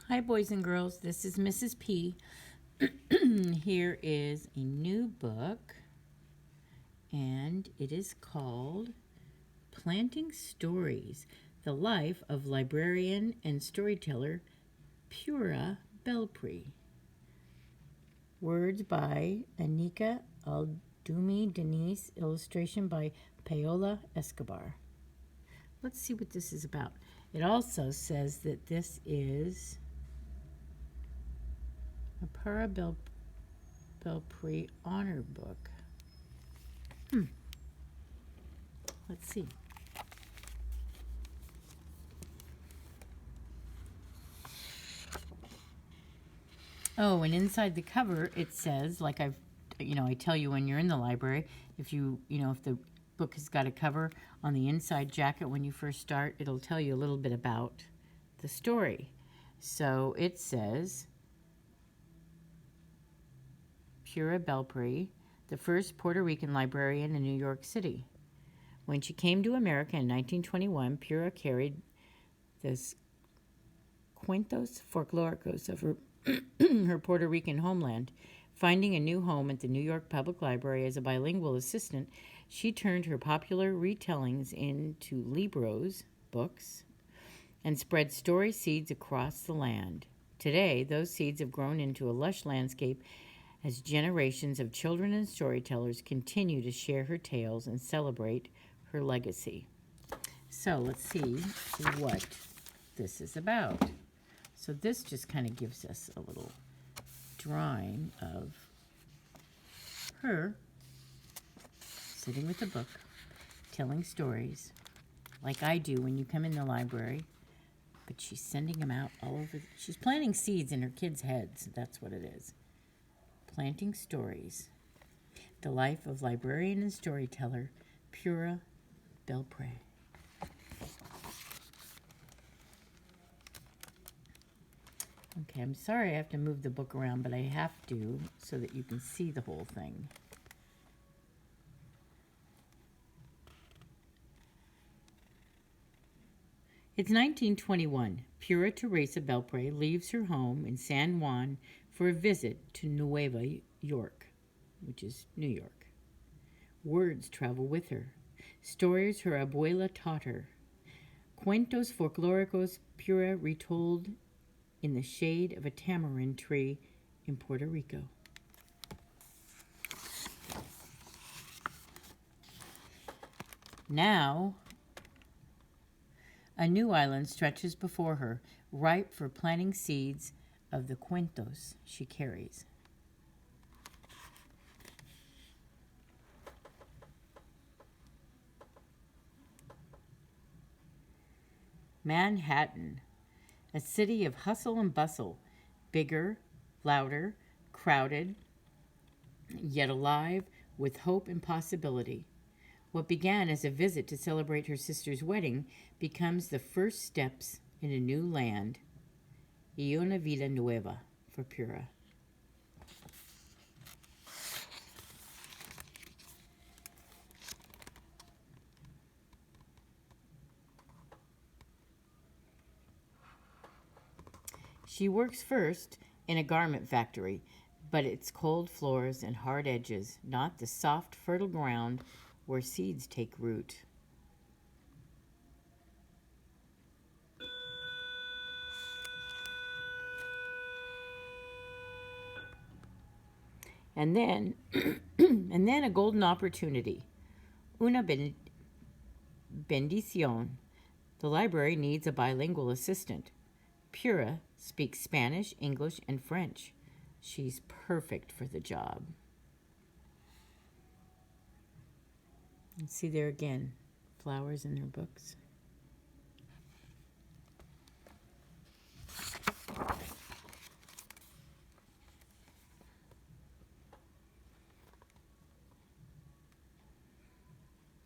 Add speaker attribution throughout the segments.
Speaker 1: Hi, boys and girls. This is Mrs. P. Here is a new book, and it is called Planting Stories, The Life of Librarian and Storyteller Pura Belpre. Words by Anika Aldumi Denise, illustration by Paola Escobar. Let's see what this is about. It also says that this is a Pura Belpre honor book. Let's see. Oh, and inside the cover it says, like I tell you when you're in the library, if if the book has got a cover on the inside jacket when you first start, it'll tell you a little bit about the story. So it says, Pura Belpre, the first Puerto Rican librarian in New York City. When she came to America in 1921, Pura carried the cuentos folclóricos of her, her Puerto Rican homeland. Finding a new home at the New York Public Library as a bilingual assistant, she turned her popular retellings into libros, books, and spread story seeds across the land. Today, those seeds have grown into a lush landscape as generations of children and storytellers continue to share her tales and celebrate her legacy. So let's see what this is about. So this just kind of gives us a little drawing of her sitting with a book, telling stories, like I do when you come in the library, but she's sending them out all over. She's planting seeds in her kids' heads. That's what it is. Planting Stories. The Life of Librarian and Storyteller Pura Belpre. Okay, I'm sorry I have to move the book around, but I have to so that you can see the whole thing. It's 1921. Pura Teresa Belpre leaves her home in San Juan for a visit to Nueva York, which is New York. Words travel with her. Stories her abuela taught her. Cuentos folclóricos Pura retold in the shade of a tamarind tree in Puerto Rico. Now, a new island stretches before her, ripe for planting seeds of the cuentos she carries. Manhattan, a city of hustle and bustle, bigger, louder, crowded, yet alive with hope and possibility. What began as a visit to celebrate her sister's wedding becomes the first steps in a new land, y una vida nueva for Pura. She works first in a garment factory, but it's cold floors and hard edges, not the soft, fertile ground where seeds take root. And then, and then a golden opportunity. Una bendición. The library needs a bilingual assistant. Pura speaks Spanish, English, and French. She's perfect for the job. And see there again, flowers in her books.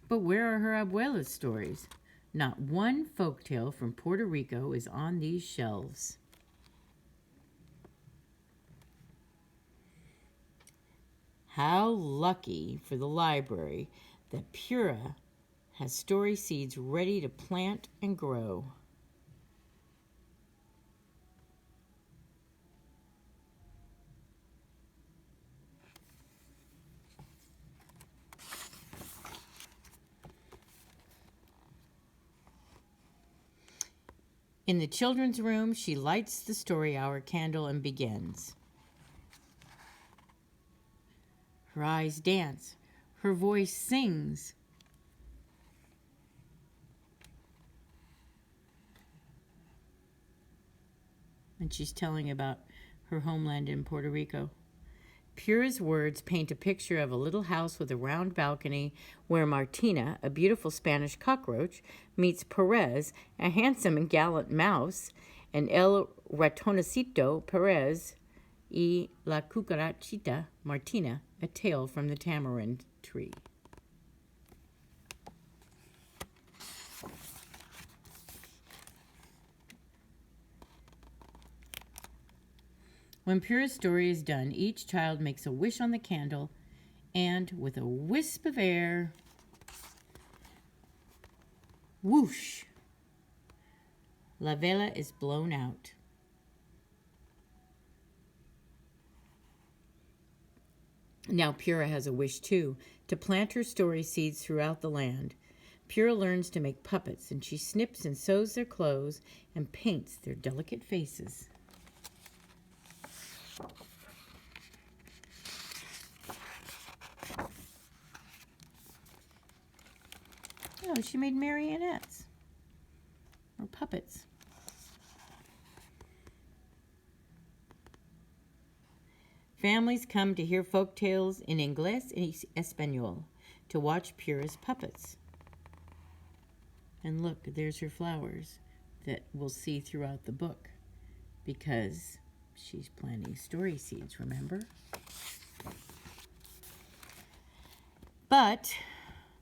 Speaker 1: But where are her abuela's stories? Not one folktale from Puerto Rico is on these shelves. How lucky for the library that Pura has story seeds ready to plant and grow. In the children's room, she lights the story hour candle and begins. Her eyes dance. Her voice sings. And she's telling about her homeland in Puerto Rico. Pura's words paint a picture of a little house with a round balcony where Martina, a beautiful Spanish cockroach, meets Perez, a handsome and gallant mouse, and El Ratoncito Perez y la cucarachita Martina, a tale from the tamarind tree. When Pura's story is done, each child makes a wish on the candle, and with a wisp of air, whoosh, la vela is blown out. Now Pura has a wish too, to plant her story seeds throughout the land. Pura learns to make puppets, and she snips and sews their clothes and paints their delicate faces. Oh, she made marionettes or puppets. Families come to hear folk tales in Inglés and Español to watch Pura's puppets. And look, there's her flowers that we'll see throughout the book because she's planting story seeds, remember? But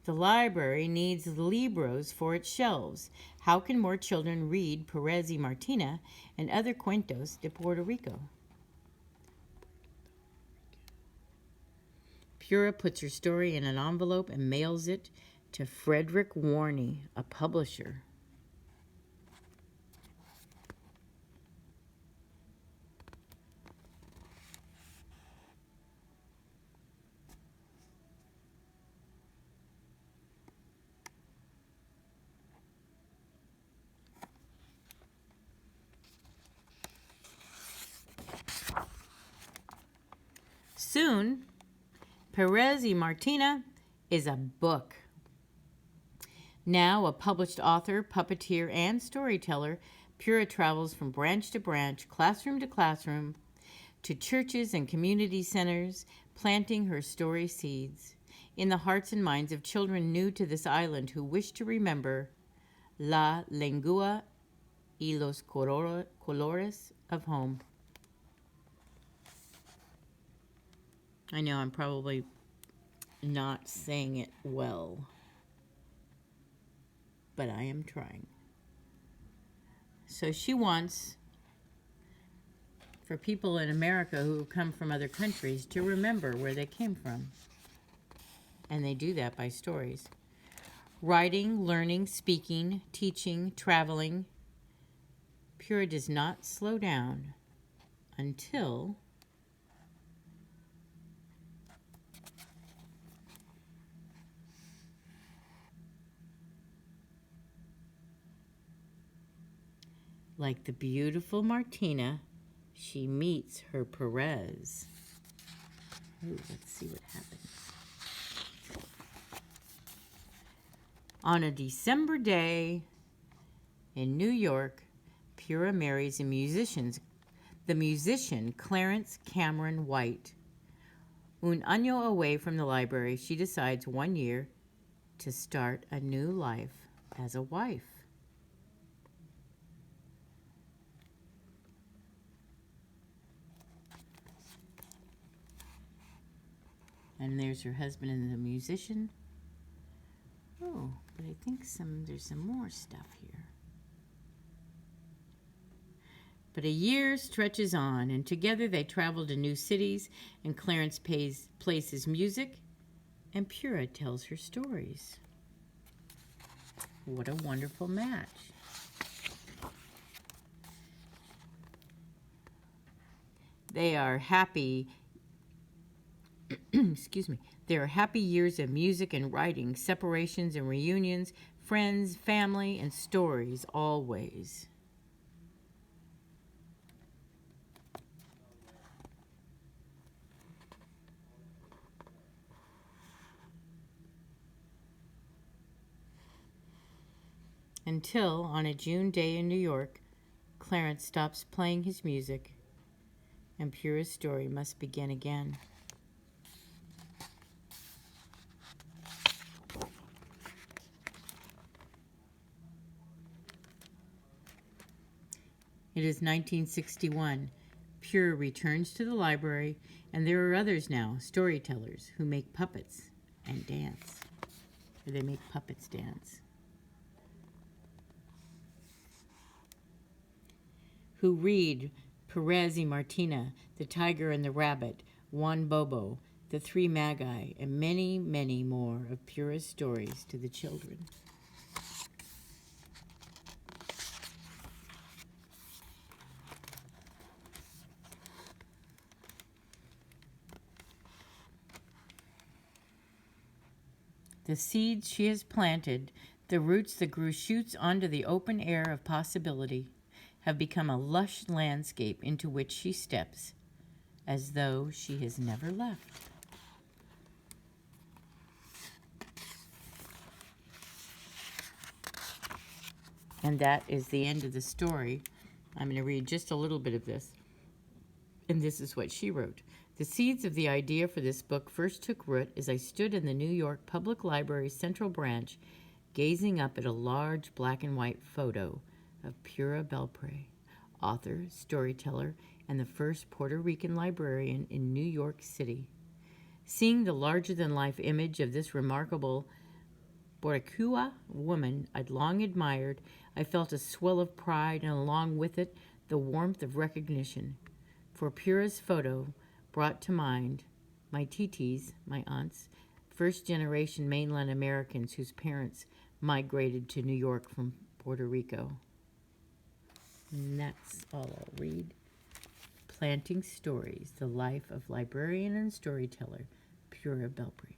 Speaker 1: the library needs libros for its shelves. How can more children read Perez y Martina and other cuentos de Puerto Rico? Pura puts her story in an envelope and mails it to Frederick Warney, a publisher. Soon, Perez y Martina is a book. Now a published author, puppeteer, and storyteller, Pura travels from branch to branch, classroom to classroom, to churches and community centers, planting her story seeds in the hearts and minds of children new to this island who wish to remember la lengua y los colores of home. I know I'm probably not saying it well, but I am trying. So she wants for people in America who come from other countries to remember where they came from. And they do that by stories. Writing, learning, speaking, teaching, traveling. Pura does not slow down until like the beautiful Martina, she meets her Perez. Ooh, let's see what happens. On a December day in New York, Pura marries the musician Clarence Cameron White. Un año away from the library, she decides 1 year to start a new life as a wife. And there's her husband and the musician. Oh, but I think there's some more stuff here. But a year stretches on, and together they travel to new cities, and Clarence plays his music, and Pura tells her stories. What a wonderful match. They are happy excuse me, there are happy years of music and writing, separations and reunions, friends, family, and stories always. Until, on a June day in New York, Clarence stops playing his music, and Pura's story must begin again. It is 1961. Pura returns to the library, and there are others now, storytellers, who make puppets and dance. Or they make puppets dance. Who read Perez y Martina, The Tiger and the Rabbit, Juan Bobo, The Three Magi, and many, many more of Pura's stories to the children. The seeds she has planted, the roots that grew shoots onto the open air of possibility, have become a lush landscape into which she steps, as though she has never left. And that is the end of the story. I'm going to read just a little bit of this. And this is what she wrote. The seeds of the idea for this book first took root as I stood in the New York Public Library's Central Branch, gazing up at a large black and white photo of Pura Belpre, author, storyteller, and the first Puerto Rican librarian in New York City. Seeing the larger-than-life image of this remarkable Boricua woman I'd long admired, I felt a swell of pride, and along with it, the warmth of recognition. For Pura's photo brought to mind my titis, my aunts, first-generation mainland Americans whose parents migrated to New York from Puerto Rico. And that's all I'll read. Planting Stories, The Life of Librarian and Storyteller, Pura Belpre.